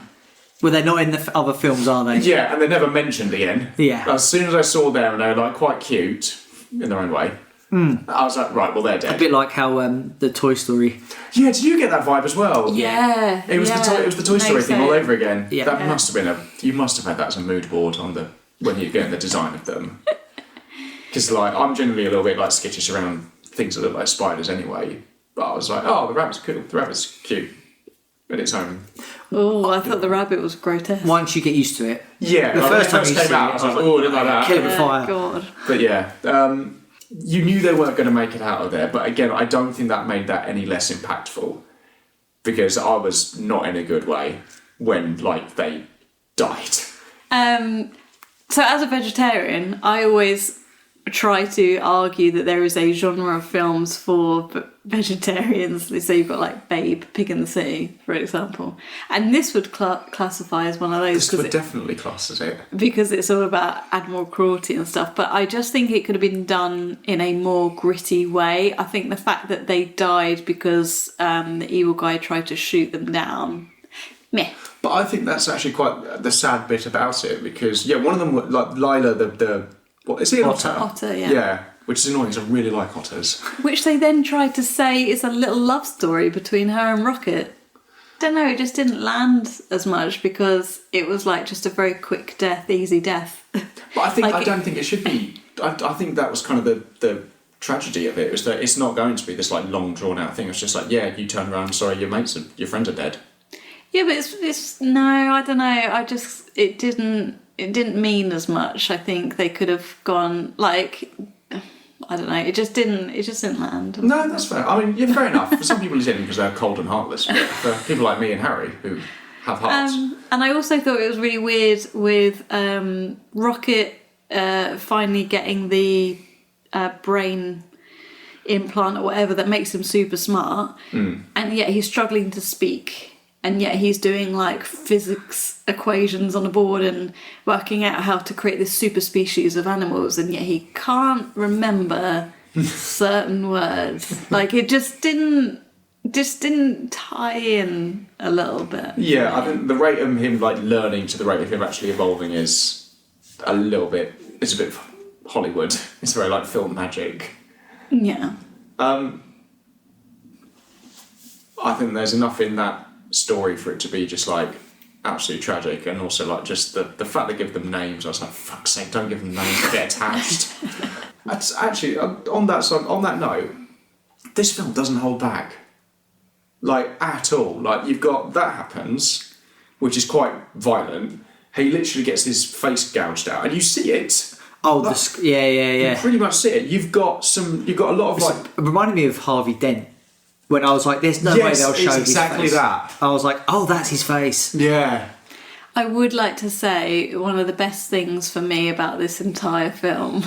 Well, they're not in the other films, are they? Yeah, and they're never mentioned again. Yeah. As soon as I saw them, and they were, like, quite cute in their own way, I was like, right, well, they're dead. A bit like how the Toy Story... Yeah, did you get that vibe as well? Yeah. It was the Toy Story thing all over again. Yeah. That must have been you must have had that as a mood board on when you're getting the design of them. Because like I'm generally a little bit like skittish around things that look like spiders anyway. But I was like, oh, the rabbit's cool. The rabbit's cute in its own. Oh, I thought the rabbit was grotesque. Once you get used to it. Yeah, the like, first time when it you came see out, it, I was like, oh, I didn't like that. Kill it with fire. God. But yeah, you knew they weren't going to make it out of there. But again, I don't think that made that any less impactful. Because I was not in a good way when, like, they died. So as a vegetarian, I always try to argue that there is a genre of films for vegetarians. So you've got, like, Babe, Pig in the City, for example. And this would classify as one of those. This would definitely class as it. Because it's all about animal cruelty and stuff. But I just think it could have been done in a more gritty way. I think the fact that they died because the evil guy tried to shoot them down, meh. But I think that's actually quite the sad bit about it. Because, yeah, one of them, like Lila, what is he, an otter? Otter, yeah. Yeah, which is annoying because I really like otters. Which they then tried to say is a little love story between her and Rocket. Don't know, it just didn't land as much because it was like just a very quick death, easy death. But I think Like I don't think it should be. I think that was kind of the tragedy of it, was that it's not going to be this like long drawn out thing. It's just like, yeah, you turn around, sorry, your friends are dead. Yeah, but it's no, I don't know. It didn't mean as much. I think they could have gone like, I don't know. It just didn't land. No, that's fair. I mean, yeah, fair enough. For some people, it's in because they're cold and heartless. But for people like me and Harry who have hearts. And I also thought it was really weird with Rocket finally getting the brain implant or whatever that makes him super smart, and yet he's struggling to speak. And yet he's doing like physics equations on a board and working out how to create this super species of animals, and yet he can't remember certain words. Like it just didn't tie in a little bit. Yeah, I think the rate of him like learning to the rate of him actually evolving is a bit Hollywood. It's very like film magic. Yeah. I think there's enough in that story for it to be just like absolutely tragic, and also like just the fact they give them names. I was like, fuck's sake, don't give them names that get attached. That's actually on that note, this film doesn't hold back like at all. Like you've got that happens, which is quite violent. He literally gets his face gouged out, and you see it. Oh, yeah. You pretty much see it. You've got a lot of like. It reminded me of Harvey Dent. When I was like, there's no way they'll show his exactly face. That. I was like, oh, that's his face. Yeah. I would like to say one of the best things for me about this entire film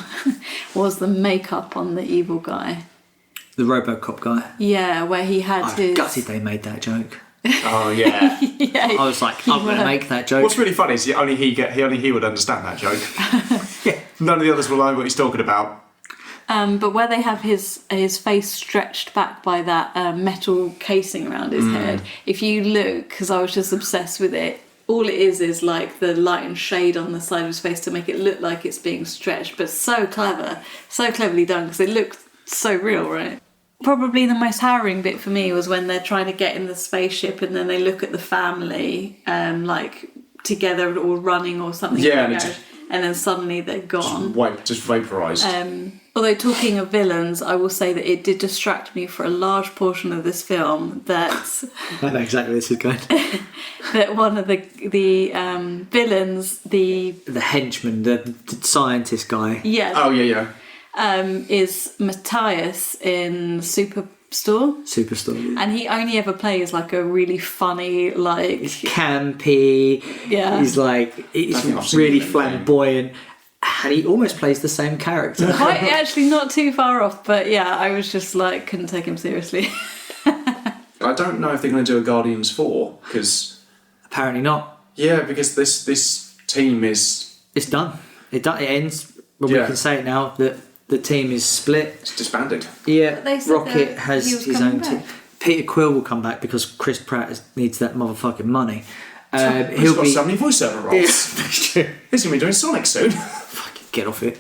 was the makeup on the evil guy. The RoboCop guy. Yeah, where he had I'm gutted they made that joke. Oh yeah. Yeah, I was like, I'm going to make that joke. What's really funny is only he would understand that joke. Yeah. None of the others will know what he's talking about. But where they have his face stretched back by that metal casing around his head, if you look, because I was just obsessed with it, all it is like the light and shade on the side of his face to make it look like it's being stretched, but so cleverly done, because it looked so real, right? Probably the most harrowing bit for me was when they're trying to get in the spaceship and then they look at the family, like together or running or something. Yeah, and then suddenly they're gone. Just vaporised. Although talking of villains, I will say that it did distract me for a large portion of this film that I know exactly where this is going. that one of the villains, the henchman, the scientist guy. Oh yeah. Is Matthias in Superstore, and he only ever plays like a really funny, like campy. Yeah, he's really flamboyant. And he almost plays the same character. Quite actually not too far off, but yeah, I was just like, couldn't take him seriously. I don't know if they're going to do a Guardians 4, because... Apparently not. Yeah, because this team is... It's done. It ends, but we can say it now, that the team is split. It's disbanded. Yeah, They said Rocket has his own team. back. Peter Quill will come back because Chris Pratt needs that motherfucking money. He's got so many voiceover roles. Yeah, that's true. He's going to be doing Sonic soon. Get off it.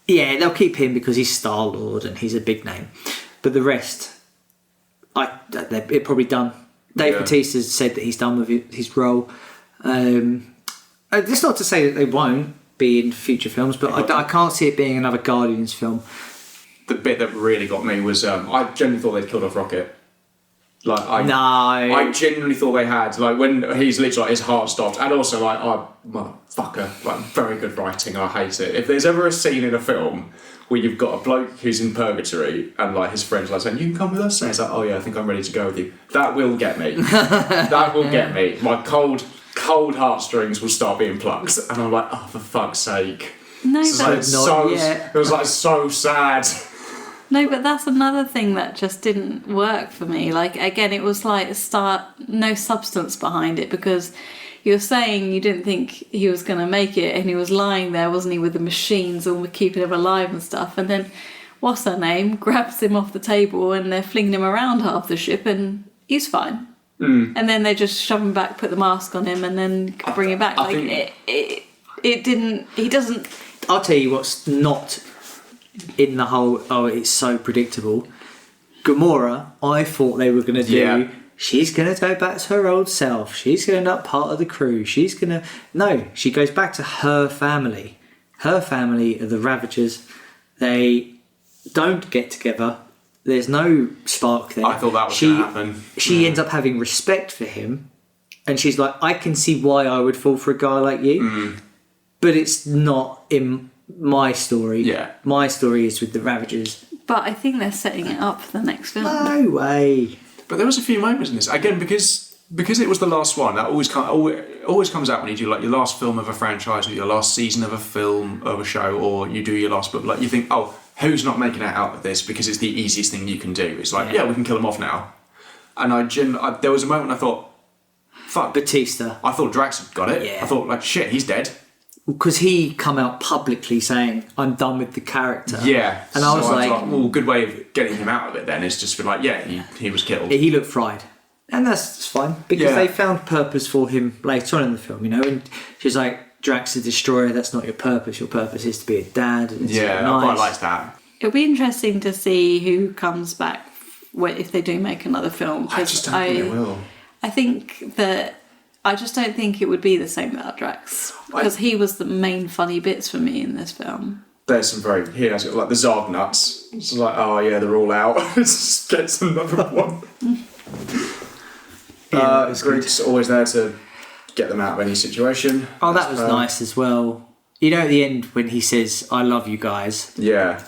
Yeah, they'll keep him because he's Star-Lord and he's a big name. But the rest, they're probably done. Dave Bautista has said that he's done with his role. It's not to say that they won't be in future films, but I can't see it being another Guardians film. The bit that really got me was I genuinely thought they'd killed off Rocket. I genuinely thought they had. Like when he's literally his heart stopped, and also motherfucker, very good writing. I hate it. If there's ever a scene in a film where you've got a bloke who's in purgatory and like his friends like saying, "You can come with us," and he's like, "Oh yeah, I think I'm ready to go with you." That will get me. That will get me. My cold heartstrings will start being plucked, and I'm like, "Oh, for fuck's sake!" No, It was like so sad. No, but that's another thing that just didn't work for me. Like, again, it was like no substance behind it, because you're saying you didn't think he was going to make it, and he was lying there, wasn't he, with the machines all keeping him alive and stuff. And then, what's her name, grabs him off the table and they're flinging him around half the ship and he's fine. And then they just shove him back, put the mask on him and then bring him back. It didn't, he doesn't... I'll tell you what's not... in the whole, it's so predictable. Gamora, I thought they were going to do, she's going to go back to her old self. She's going to end up part of the crew. No, she goes back to her family. Her family are the Ravagers. They don't get together. There's no spark there. I thought that was going to happen. She ends up having respect for him. And she's like, I can see why I would fall for a guy like you. But it's not in... my story. Yeah. My story is with the Ravagers. But I think they're setting it up for the next film. No way. But there was a few moments in this. Again, because it was the last one, that always comes out when you do like your last film of a franchise or your last season of a film, of a show, or you do your last book. Like you think, oh, who's not making it out of this? Because it's the easiest thing you can do. It's like, we can kill him off now. And there was a moment I thought, fuck. Batista. I thought Drax had got it. Yeah. I thought, like, shit, he's dead. Because he come out publicly saying, I'm done with the character. Yeah. And I was like, well, good way of getting him out of it then is just be like, he was killed. He looked fried. And that's fine, because they found purpose for him later on in the film, and she's like, Drax the Destroyer, that's not your purpose. Your purpose is to be a dad. And I quite liked that. It'll be interesting to see who comes back if they do make another film. I just don't think they will. I just don't think it would be the same without Drax, because he was the main funny bits for me in this film. There's some he has got like the Zarg nuts. It's like, oh yeah, they're all out. Just gets another one. Groot's always there to get them out of any situation. Oh, that was nice as well. At the end when he says, I love you guys. Yeah.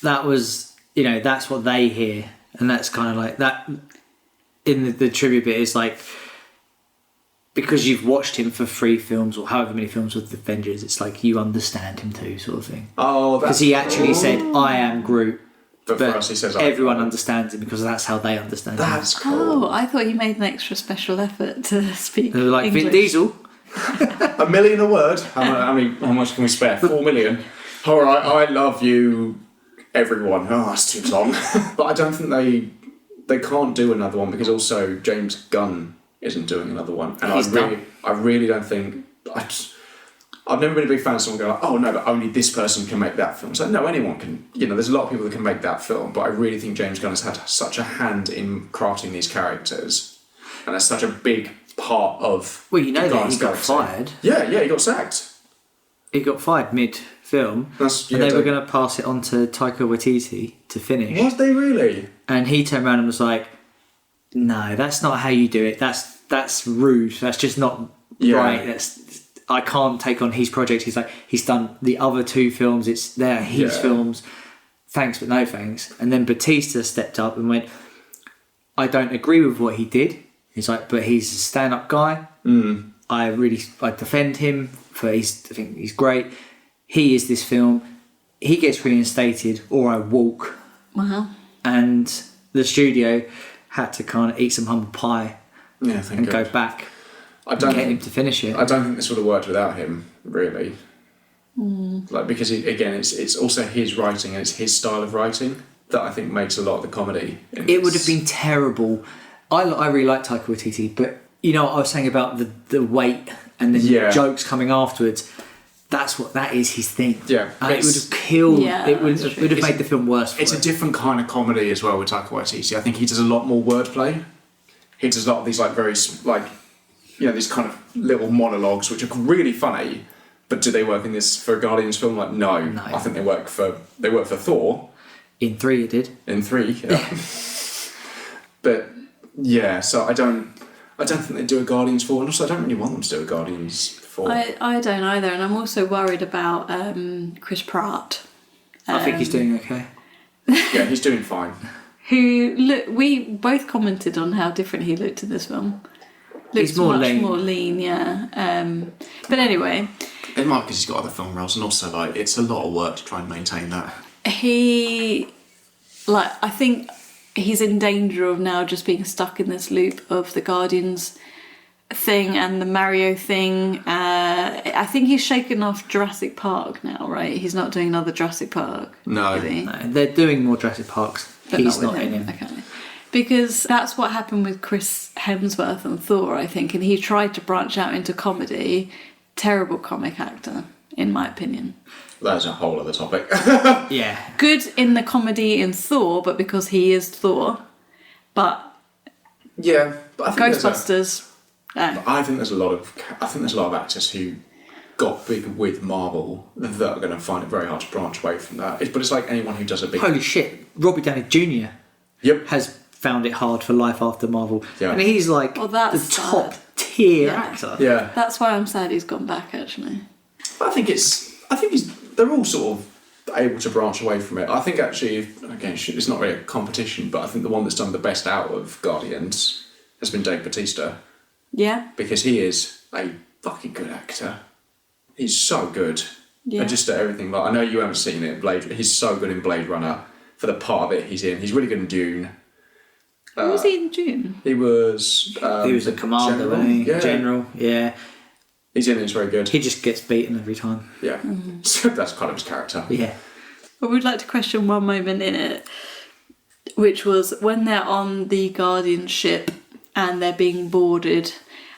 That was, that's what they hear. And that's kind of like that in the trivia bit is like, because you've watched him for 3 films or however many films with the Avengers, it's like you understand him too, sort of thing. Oh, because he actually said, "I am Groot," but for us, he says, everyone understands him because that's how they understand him. That's cool. Oh, I thought he made an extra special effort to speak. They were like English. Vin Diesel. $1 million a word. How much can we spare? 4 million. All right, I love you, everyone. Oh, that's too long. But I don't think they can't do another one because also James Gunn isn't doing another one, and I really don't think I've never been a big fan of someone going like, oh no, but only this person can make that film. It's like, no, anyone can. There's a lot of people that can make that film, but I really think James Gunn has had such a hand in crafting these characters, and has such a big part of. Well, you know the that Guardians he got of the Galaxy. fired. Yeah, he got sacked. He got fired mid-film, and they were going to pass it on to Taika Waititi to finish. Was they really? And he turned around and was like, "No, that's not how you do it. That's rude. That's just not right. I can't take on his project." He's like, he's done the other 2 films. They're his films. Thanks, but no thanks. And then Batista stepped up and went, "I don't agree with what he did." He's like, "But he's a stand-up guy. I defend him I think he's great. He is this film. He gets reinstated, or I walk." Wow. And the studio had to kind of eat some humble pie and go back and get him to finish it. I don't think this would have worked without him, really. Like, because it's also his writing and it's his style of writing that I think makes a lot of the comedy. It would have been terrible. I really like Taika Waititi, but you know what I was saying about the weight and the jokes coming afterwards. That is his thing. Yeah, and it would have killed. Yeah, it would have made the film worse. It's a different kind of comedy as well with Taika Waititi. I think he does a lot more wordplay. He does a lot of these these kind of little monologues which are really funny. But do they work in this for a Guardians film? Like, no. I think they work for Thor. In 3 it did. In 3, yeah. But yeah, so I don't think they do a Guardians 4, and also I don't really want them to do a Guardians 4. I don't either, and I'm also worried about Chris Pratt. I think he's doing okay. Yeah, he's doing fine. We both commented on how different he looked in this film. He's more lean, yeah. But anyway, it might because he's got other film roles, and also it's a lot of work to try and maintain that. I think he's in danger of now just being stuck in this loop of the Guardians thing and the Mario thing. I think he's shaken off Jurassic Park now, right? He's not doing another Jurassic Park. No, they're doing more Jurassic Parks. But he's not in him. Okay. Because that's what happened with Chris Hemsworth and Thor, I think, and he tried to branch out into comedy. Terrible comic actor, in my opinion. That's a whole other topic. Yeah. Good in the comedy in Thor, but because he is Thor. But yeah, but I think Ghostbusters. I think there's a lot of actors who got big with Marvel that are going to find it very hard to branch away from that. But it's like anyone who does a big. Holy shit! Robert Downey Jr. Has found it hard for life after Marvel, and he's like the top tier actor. Yeah, that's why I'm sad he's gone back. Actually, I think they're all sort of able to branch away from it. I think actually, again, it's not really a competition, but I think the one that's done the best out of Guardians has been Dave Bautista. Yeah, because he is a fucking good actor. He's so good. Yeah, and just everything. Like, I know you haven't seen it, he's so good in Blade Runner. For the part of it he's in, he's really good in Dune. Who was he in Dune? He was a commander, wasn't he? Yeah. General, yeah. He's in it, he's very good. He just gets beaten every time. Yeah. So that's kind of his character. Yeah. But we'd like to question one moment in it, which was when they're on the Guardian ship and they're being boarded,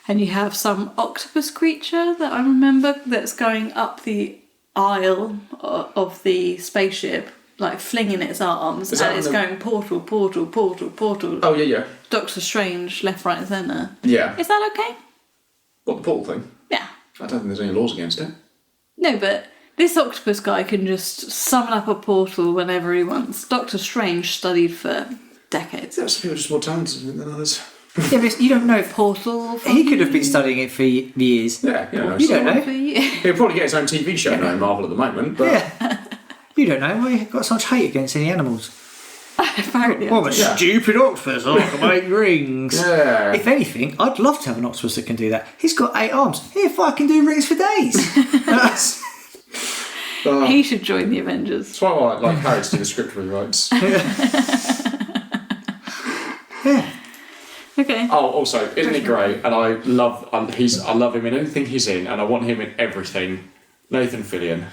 and you have some octopus creature that I remember that's going up the aisle of the spaceship, like flinging its arms, and it's going portal, portal, portal, portal. Oh, yeah. Doctor Strange, left, right and centre. Yeah. Is that okay? What, the portal thing? Yeah. I don't think there's any laws against it. No, but this octopus guy can just summon up a portal whenever he wants. Doctor Strange studied for decades. There's people just more talented than others. Yeah, but you don't know if portal. He could have been studying it for years. Yeah, you don't know. He'll probably get his own TV show now in Marvel at the moment. But you don't know. We've got so much hate against any animals. Apparently, I'm a stupid octopus. I can make rings. Yeah. If anything, I'd love to have an octopus that can do that. He's got 8 arms. He fucking do rings for days. He should join the Avengers. That's why I like Harry to do the script rewrites. Yeah. Okay. Oh, also, isn't he great? And I love him in anything he's in, and I want him in everything. Nathan Fillion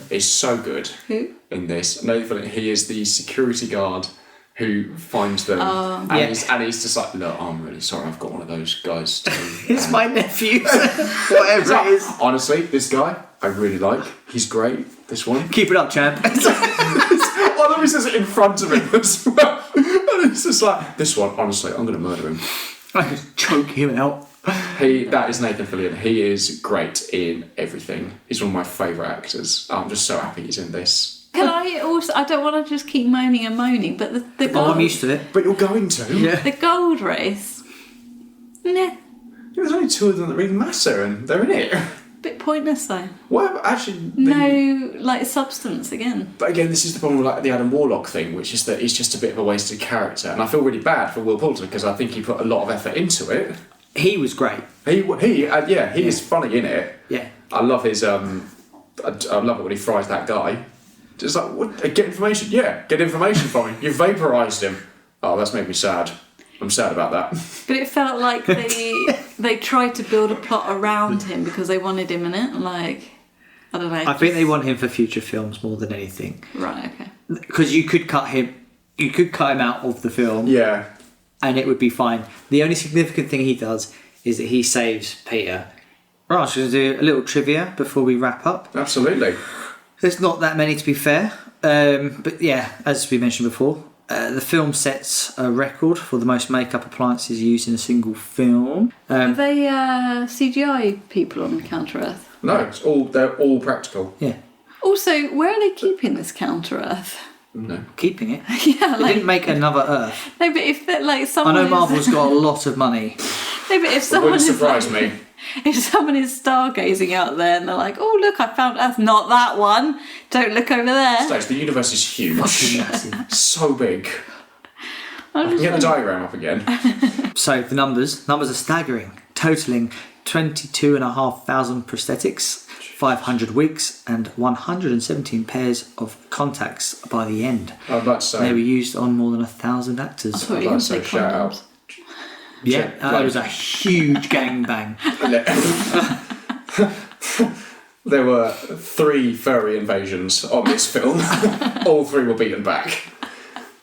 is so good. Who? In this. Nathan Fillion, he is the security guard who finds them, and he's just like, look, I'm really sorry, I've got one of those guys too. It's my nephew. Whatever it is. Honestly, this guy, I really like. He's great. This one. Keep it up, champ. One of them says it in front of him as well. And it's just like, this one, honestly, I'm going to murder him. I could choke him out. That is Nathan Fillion. He is great in everything. He's one of my favourite actors. I'm just so happy he's in this. Can I also? I don't want to just keep moaning and moaning, but the gold, I'm used to it. But you're going to. Yeah. the gold race. Nah, There's only 2 of them that really matter, and they're in it. bit pointless though. Well, actually, No, like substance again. But again, this is the problem with like the Adam Warlock thing, which is that he's just a bit of a wasted character, and I feel really bad for Will Poulter because I think he put a lot of effort into it. He was great. He is funny in it. Yeah. I love his I love it when he fries that guy. Just like, what? Get information. Yeah, get information from him. You vaporised him. Oh, that's made me sad. I'm sad about that. But it felt like they tried to build a plot around him because they wanted him in it. Like, I don't know. I think they want him for future films more than anything. Right. Okay. Because you could cut him out of the film. Yeah. And it would be fine. The only significant thing he does is that he saves Peter. Right, I'm going to do a little trivia before we wrap up. Absolutely. There's not that many to be fair. But yeah, as we mentioned before, the film sets a record for the most makeup appliances used in a single film. Are they CGI people on Counter-Earth? No, they're all practical. Yeah. Also, where are they keeping this Counter-Earth? No. Keeping it. Yeah, They didn't make another Earth. No, but if they're like I someone. know Marvel's got a lot of money. No, but if It someone wouldn't is surprise like, me. if someone is stargazing out there and they're like, "Oh look, I found Earth," not that one. Don't look over there. Stage, the universe is huge. Fucking massive. So big. I can get the diagram up again. So the numbers are staggering, totaling 22,500 prosthetics, 500 wigs, and 117 pairs of contacts by the end. I'd like to They were say, used on more than 1,000 actors. I thought I'd you were like going to to say say shout condoms. out. Yeah, it was a huge gangbang. There were 3 furry invasions on this film. All 3 were beaten back.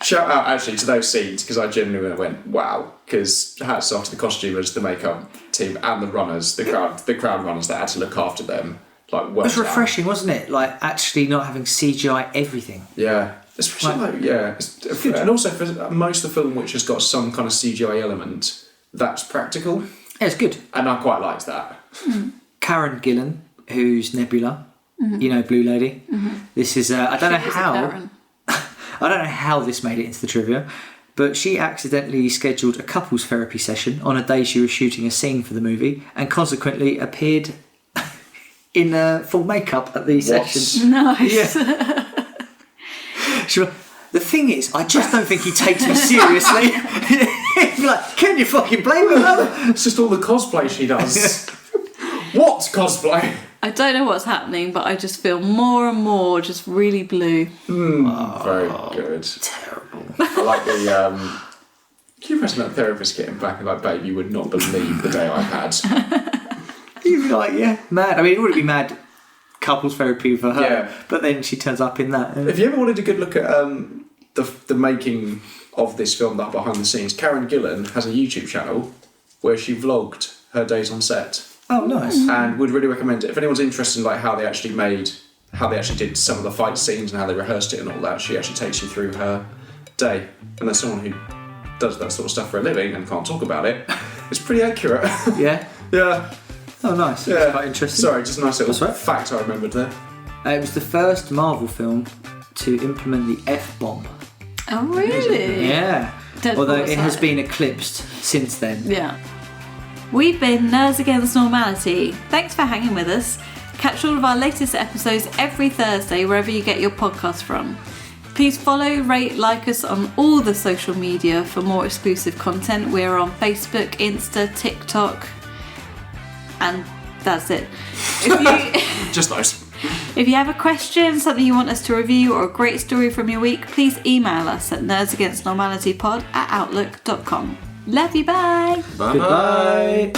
Shout out actually to those scenes because I genuinely went wow. Because hats off to the costumers, the makeup team, and the runners, the crowd runners that had to look after them. Like, well It was done. refreshing, wasn't it? Like actually not having CGI everything. Yeah, especially and also for most of the film which has got some kind of CGI element, that's practical, Yeah, it's good. and I quite liked that. Karen Gillan, who's Nebula, you know, Blue Lady. This is I don't know She was a how. Karen. I don't know how this made it into the trivia, but she accidentally scheduled a couples therapy session on a day she was shooting a scene for the movie, and consequently appeared in full makeup at the session. Nice. Yeah. The thing is, I just don't think he takes me seriously. Like, can you fucking blame me, love? It's just all the cosplay she does. What cosplay? I don't know what's happening, but I just feel more and more just really blue. Very good. Terrible. I like the. Can you imagine that therapist getting back and like, babe, you would not believe the day I had. You'd be like, yeah, mad. I mean, it would be mad couples therapy for her, Yeah. but then she turns up in that. If you ever wanted a good look at the making of this film, that behind the scenes, Karen Gillan has a YouTube channel where she vlogged her days on set. Oh, nice. And would really recommend it if anyone's interested in like how they actually did some of the fight scenes and how they rehearsed it and all that. She actually takes you through her day, and as someone who does that sort of stuff for a living and can't talk about it, it's pretty accurate. Yeah. Yeah. Oh, nice. Yeah. That's quite interesting. Sorry, just a nice little That's right. fact I remembered there. It was the first Marvel film to implement the F-bomb. Oh, really? Yeah. Deadpool Although it has aside. been eclipsed since then. Yeah. We've been Nerds Against Normality. Thanks for hanging with us. Catch all of our latest episodes every Thursday wherever you get your podcast from. Please follow, rate, like us on all the social media for more exclusive content. We're on Facebook, Insta, TikTok, and that's it. Just those. If you have a question, something you want us to review, or a great story from your week, please email us at nerdsagainstnormalitypod@outlook.com. Love you, bye! Bye. Goodbye.